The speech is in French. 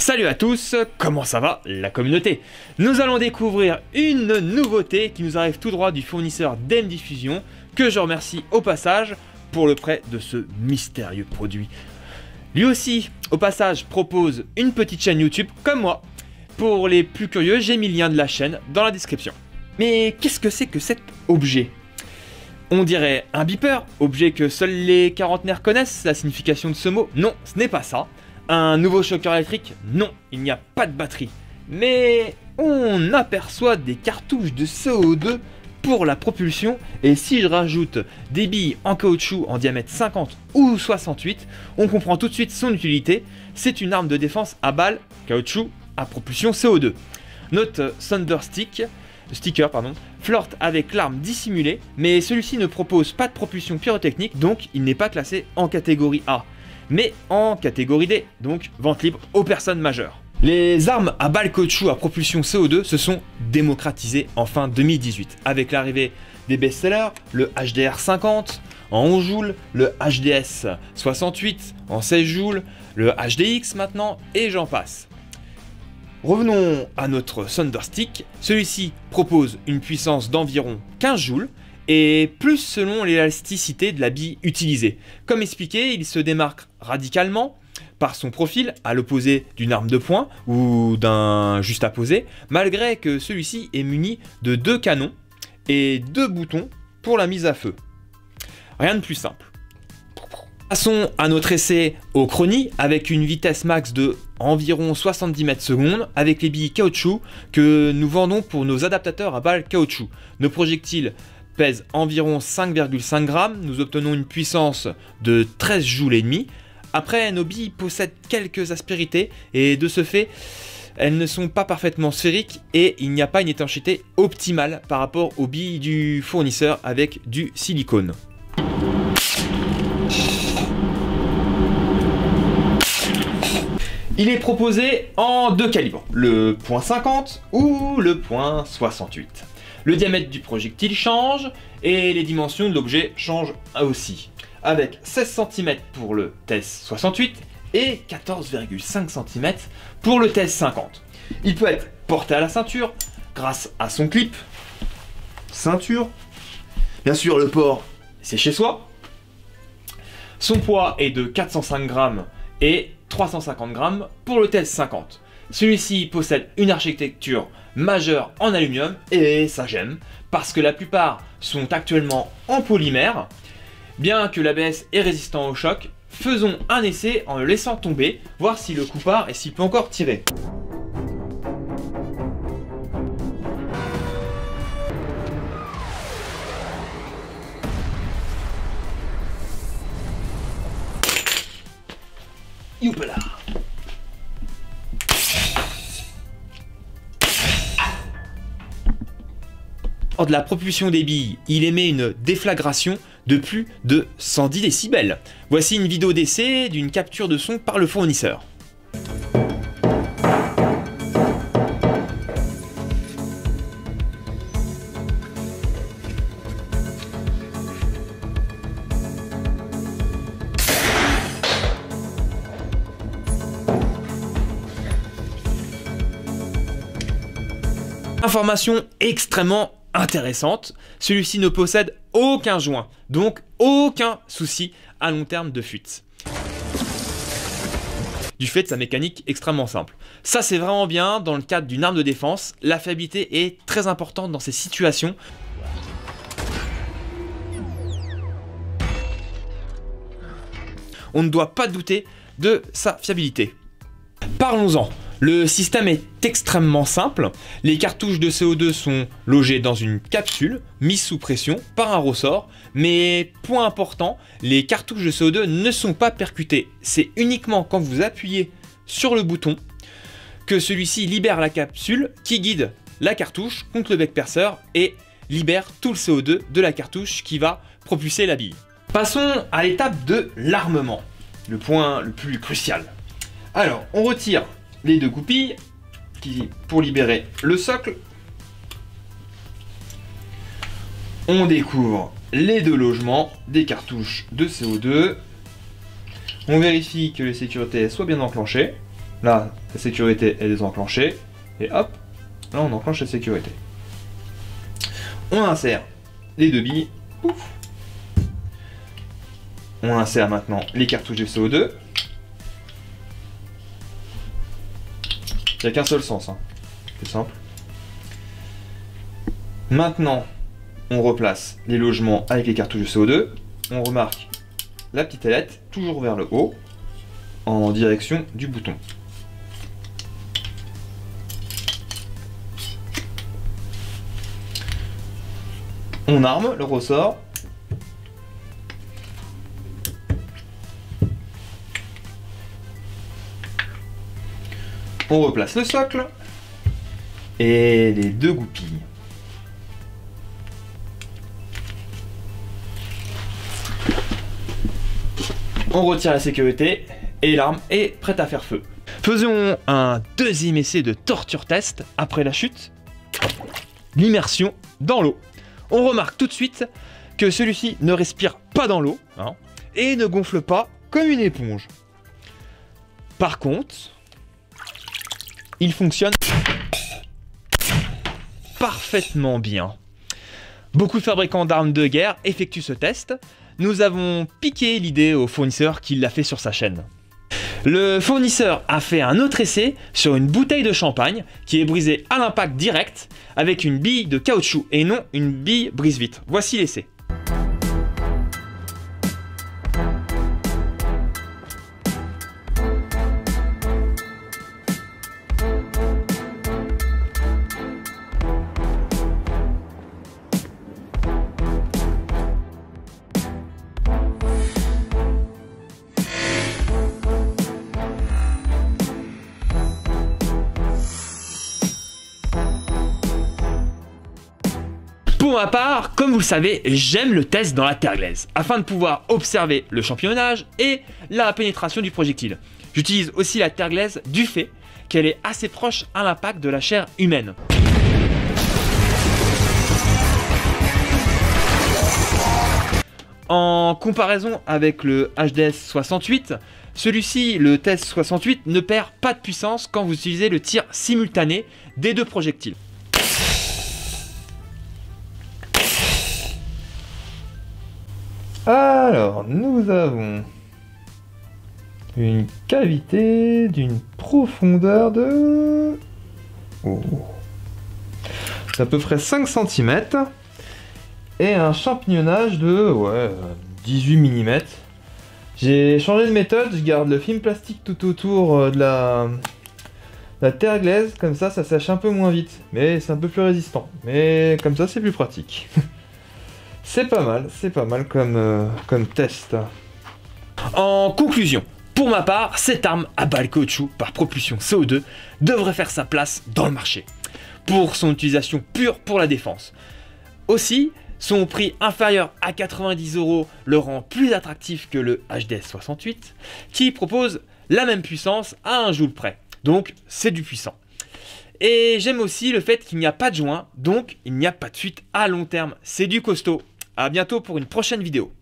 Salut à tous, comment ça va la communauté? Nous allons découvrir une nouveauté qui nous arrive tout droit du fournisseur DM Diffusion, que je remercie au passage pour le prêt de ce mystérieux produit. Lui aussi, au passage, propose une petite chaîne YouTube comme moi. Pour les plus curieux, j'ai mis le lien de la chaîne dans la description. Mais qu'est-ce que c'est que cet objet? On dirait un beeper, objet que seuls les quarantenaires connaissent la signification de ce mot. Non, ce n'est pas ça. Un nouveau choqueur électrique? Non, il n'y a pas de batterie. Mais on aperçoit des cartouches de CO2 pour la propulsion, et si je rajoute des billes en caoutchouc en diamètre 50 ou 68, on comprend tout de suite son utilité. C'est une arme de défense à balles caoutchouc à propulsion CO2. Notre Thunder Sticker flirte avec l'arme dissimulée, mais celui-ci ne propose pas de propulsion pyrotechnique, donc il n'est pas classé en catégorie A, mais en catégorie D, donc vente libre aux personnes majeures. Les armes à balles caoutchouc à propulsion CO2 se sont démocratisées en fin 2018, avec l'arrivée des best-sellers, le HDR 50 en 11 joules, le HDS 68 en 16 joules, le HDX maintenant, et j'en passe. Revenons à notre Thunderstick, celui-ci propose une puissance d'environ 15 joules, et plus selon l'élasticité de la bille utilisée. Comme expliqué, il se démarque radicalement par son profil, à l'opposé d'une arme de poing ou d'un juste à poser, malgré que celui-ci est muni de 2 canons et 2 boutons pour la mise à feu. Rien de plus simple. Passons à notre essai au Chrony avec une vitesse max de environ 70 mètres secondes avec les billes caoutchouc que nous vendons pour nos adaptateurs à balles caoutchouc. Nos projectiles pèsent environ 5,5 grammes, nous obtenons une puissance de 13 joules et demi. Après, nos billes possèdent quelques aspérités et de ce fait, elles ne sont pas parfaitement sphériques et il n'y a pas une étanchéité optimale par rapport aux billes du fournisseur avec du silicone. Il est proposé en deux calibres, le .50 ou le .68. Le diamètre du projectile change et les dimensions de l'objet changent aussi, avec 16 cm pour le TES 68 et 14,5 cm pour le TES 50. Il peut être porté à la ceinture grâce à son clip. Ceinture. Bien sûr, le port, c'est chez soi. Son poids est de 405 grammes et 350 grammes pour le TES 50. Celui-ci possède une architecture majeure en aluminium et ça j'aime parce que la plupart sont actuellement en polymère. Bien que l'ABS est résistant au choc, faisons un essai en le laissant tomber, voir si le coup part et s'il peut encore tirer. Youpala. Lors de la propulsion des billes, il émet une déflagration de plus de 110 décibels. Voici une vidéo d'essai d'une capture de son par le fournisseur. Information extrêmement intéressante, celui-ci ne possède aucun joint, donc aucun souci à long terme de fuite. Du fait de sa mécanique extrêmement simple. Ça c'est vraiment bien dans le cadre d'une arme de défense, la fiabilité est très importante dans ces situations. On ne doit pas douter de sa fiabilité. Parlons-en. Le système est extrêmement simple, les cartouches de CO2 sont logées dans une capsule mise sous pression par un ressort, mais point important, les cartouches de CO2 ne sont pas percutées, c'est uniquement quand vous appuyez sur le bouton que celui-ci libère la capsule qui guide la cartouche contre le bec perceur et libère tout le CO2 de la cartouche qui va propulser la bille. Passons à l'étape de l'armement, le point le plus crucial. Alors, on retire les deux goupilles pour libérer le socle. On découvre les deux logements des cartouches de CO2. On vérifie que les sécurités soient bien enclenchées. Là, la sécurité est désenclenchée. Et hop, là on enclenche la sécurité. On insère les deux billes. Pouf. On insère maintenant les cartouches de CO2. Il n'y a qu'un seul sens, hein. C'est simple. Maintenant, on replace les logements avec les cartouches de CO2. On remarque la petite ailette toujours vers le haut, en direction du bouton. On arme le ressort. On replace le socle et les deux goupilles. On retire la sécurité et l'arme est prête à faire feu. Faisons un deuxième essai de torture test après la chute. L'immersion dans l'eau. On remarque tout de suite que celui-ci ne respire pas dans l'eau, hein, et ne gonfle pas comme une éponge. Par contre, il fonctionne parfaitement bien. Beaucoup de fabricants d'armes de guerre effectuent ce test. Nous avons piqué l'idée au fournisseur qui l'a fait sur sa chaîne. Le fournisseur a fait un autre essai sur une bouteille de champagne qui est brisée à l'impact direct avec une bille de caoutchouc et non une bille brise-vitre. Voici l'essai. Pour ma part, comme vous le savez, j'aime le test dans la terre glaise, afin de pouvoir observer le champigonnage et la pénétration du projectile. J'utilise aussi la terre glaise du fait qu'elle est assez proche à l'impact de la chair humaine. En comparaison avec le HDS 68, celui-ci, le TES 68, ne perd pas de puissance quand vous utilisez le tir simultané des deux projectiles. Alors, nous avons une cavité d'une profondeur de... Oh. C'est à peu près 5 cm. Et un champignonnage de 18 mm. J'ai changé de méthode, je garde le film plastique tout autour de la terre glaise, comme ça sèche un peu moins vite. Mais c'est un peu plus résistant. Mais comme ça c'est plus pratique. C'est pas mal comme test. En conclusion, pour ma part, cette arme à balle caoutchouc par propulsion CO2 devrait faire sa place dans le marché, pour son utilisation pure pour la défense. Aussi, son prix inférieur à 90 € le rend plus attractif que le HDS 68, qui propose la même puissance à 1 joule près. Donc c'est du puissant. Et j'aime aussi le fait qu'il n'y a pas de joint, donc il n'y a pas de fuite à long terme. C'est du costaud. A bientôt pour une prochaine vidéo.